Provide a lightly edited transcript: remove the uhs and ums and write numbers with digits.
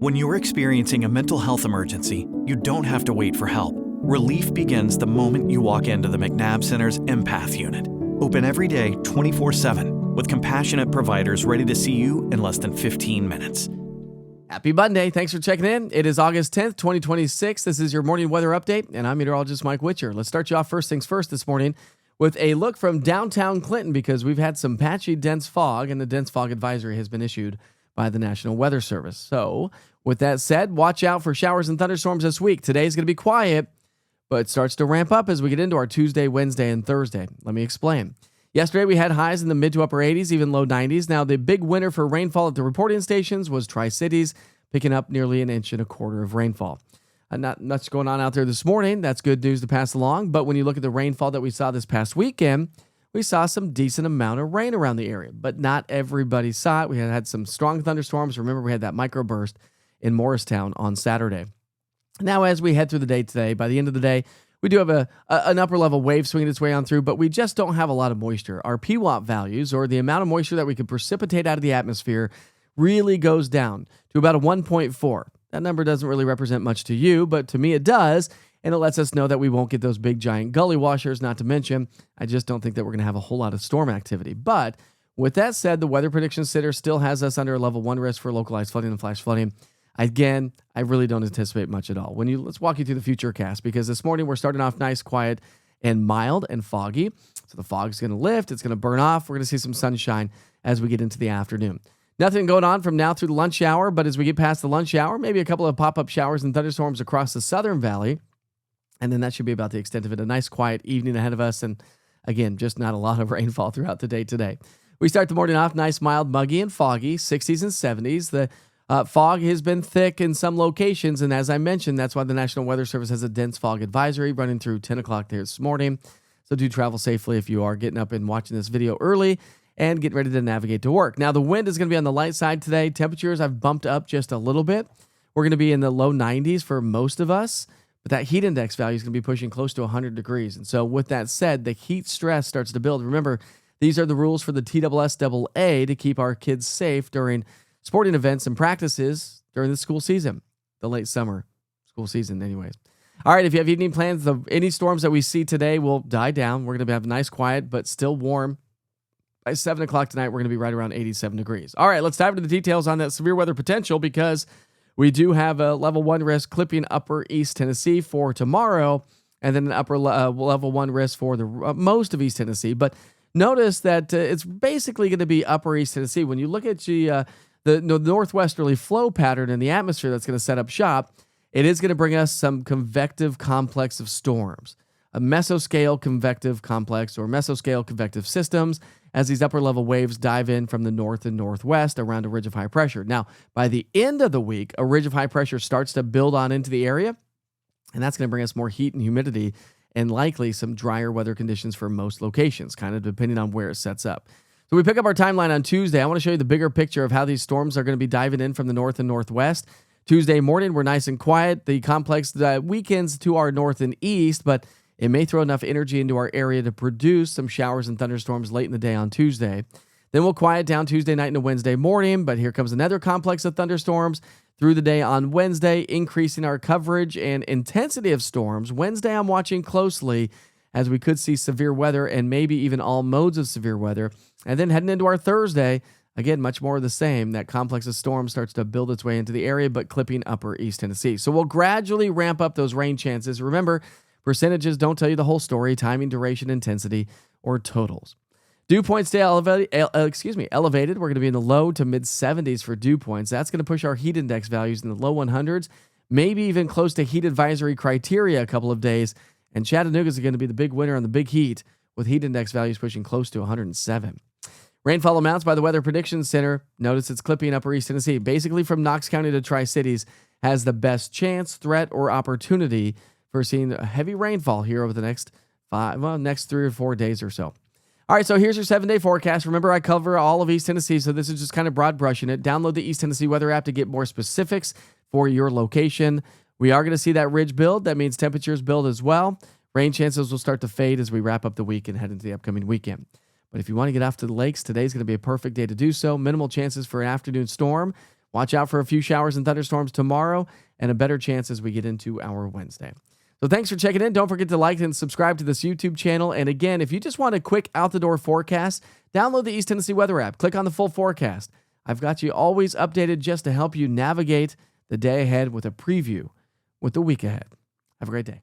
When you're experiencing a mental health emergency, you don't have to wait for help. Relief begins the moment you walk into the McNabb Center's Empath Unit. Open every day, 24/7, with compassionate providers ready to see you in less than 15 minutes. Happy Monday. Thanks for checking in. It is August 10th, 2026. This is your morning weather update, and I'm meteorologist Mike Witcher. Let's start you off first things first this morning with a look from downtown Clinton because we've had some patchy dense fog, and the dense fog advisory has been issued by the National Weather Service. So, with that said, watch out for showers and thunderstorms this week. Today's going to be quiet, but it starts to ramp up as we get into our Tuesday, Wednesday, and Thursday. Let me explain. Yesterday, we had highs in the mid to upper 80s, even low 90s. Now, the big winner for rainfall at the reporting stations was Tri-Cities, picking up nearly 1.25 inches of rainfall. Not much going on out there this morning. That's good news to pass along. But when you look at the rainfall that we saw this past weekend, we saw some decent amount of rain around the area, but not everybody saw it. We had some strong thunderstorms. Remember, we had that microburst in Morristown on Saturday. Now, as we head through the day today, by the end of the day, we do have an upper level wave swinging its way on through, but we just don't have a lot of moisture. Our PWAP values, or the amount of moisture that we could precipitate out of the atmosphere, really goes down to about a 1.4. That number doesn't really represent much to you, but to me it does. And it lets us know that we won't get those big giant gully washers, not to mention, I just don't think that we're going to have a whole lot of storm activity. But with that said, the Weather Prediction Center still has us under a level 1 risk for localized flooding and flash flooding. Again, I really don't anticipate much at all. Let's walk you through the future cast, because this morning we're starting off nice, quiet, and mild and foggy. So the fog's going to lift. It's going to burn off. We're going to see some sunshine as we get into the afternoon. Nothing going on from now through the lunch hour, but as we get past the lunch hour, maybe a couple of pop-up showers and thunderstorms across the southern valley. And then that should be about the extent of it. A nice, quiet evening ahead of us. And again, just not a lot of rainfall throughout the day today. We start the morning off nice, mild, muggy, and foggy, 60s and 70s. The fog has been thick in some locations. And as I mentioned, that's why the National Weather Service has a dense fog advisory running through 10 o'clock there this morning. So do travel safely if you are getting up and watching this video early and get ready to navigate to work. Now, the wind is going to be on the light side today. Temperatures I've bumped up just a little bit. We're going to be in the low 90s for most of us. But that heat index value is going to be pushing close to 100 degrees. And so with that said, the heat stress starts to build. Remember, these are the rules for the TSSAA to keep our kids safe during sporting events and practices during the school season, the late summer school season anyways. All right, if you have evening plans, any storms that we see today will die down. We're going to have nice, quiet, but still warm. By 7 o'clock tonight, we're going to be right around 87 degrees. All right, let's dive into the details on that severe weather potential, because we do have a level 1 risk clipping upper East Tennessee for tomorrow, and then an upper level 1 risk for the most of East Tennessee. But notice that it's basically going to be upper East Tennessee. When you look at the northwesterly flow pattern in the atmosphere that's going to set up shop, it is going to bring us some convective complex of storms, a mesoscale convective complex or mesoscale convective systems, as these upper level waves dive in from the north and northwest around a ridge of high pressure. Now, by the end of the week, a ridge of high pressure starts to build on into the area, and that's going to bring us more heat and humidity and likely some drier weather conditions for most locations, kind of depending on where it sets up. So we pick up our timeline on Tuesday. I want to show you the bigger picture of how these storms are going to be diving in from the north and northwest. Tuesday morning, we're nice and quiet. The complex weekends to our north and east, but it may throw enough energy into our area to produce some showers and thunderstorms late in the day on Tuesday. Then we'll quiet down Tuesday night into Wednesday morning, but here comes another complex of thunderstorms through the day on Wednesday, increasing our coverage and intensity of storms. Wednesday, I'm watching closely as we could see severe weather and maybe even all modes of severe weather. And then heading into our Thursday, again, much more of the same. That complex of storms starts to build its way into the area, but clipping upper East Tennessee. So we'll gradually ramp up those rain chances. Remember, percentages don't tell you the whole story, timing, duration, intensity, or totals. Dew points stay elevated. We're going to be in the low to mid 70s for dew points. That's going to push our heat index values in the low 100s, maybe even close to heat advisory criteria a couple of days. And Chattanooga is going to be the big winner on the big heat, with heat index values pushing close to 107. Rainfall amounts by the Weather Prediction Center. Notice it's clipping upper East Tennessee, basically from Knox County to Tri-Cities, has the best chance, threat, or opportunity for seeing a heavy rainfall here over the next 3 or 4 days or so. All right, so here's your 7-day forecast. Remember, I cover all of East Tennessee, so this is just kind of broad brushing it. Download the East Tennessee Weather app to get more specifics for your location. We are going to see that ridge build. That means temperatures build as well. Rain chances will start to fade as we wrap up the week and head into the upcoming weekend. But if you want to get off to the lakes, today's going to be a perfect day to do so. Minimal chances for an afternoon storm. Watch out for a few showers and thunderstorms tomorrow and a better chance as we get into our Wednesday. So thanks for checking in. Don't forget to like and subscribe to this YouTube channel. And again, if you just want a quick out-the-door forecast, download the East Tennessee Weather app. Click on the full forecast. I've got you always updated just to help you navigate the day ahead with a preview with the week ahead. Have a great day.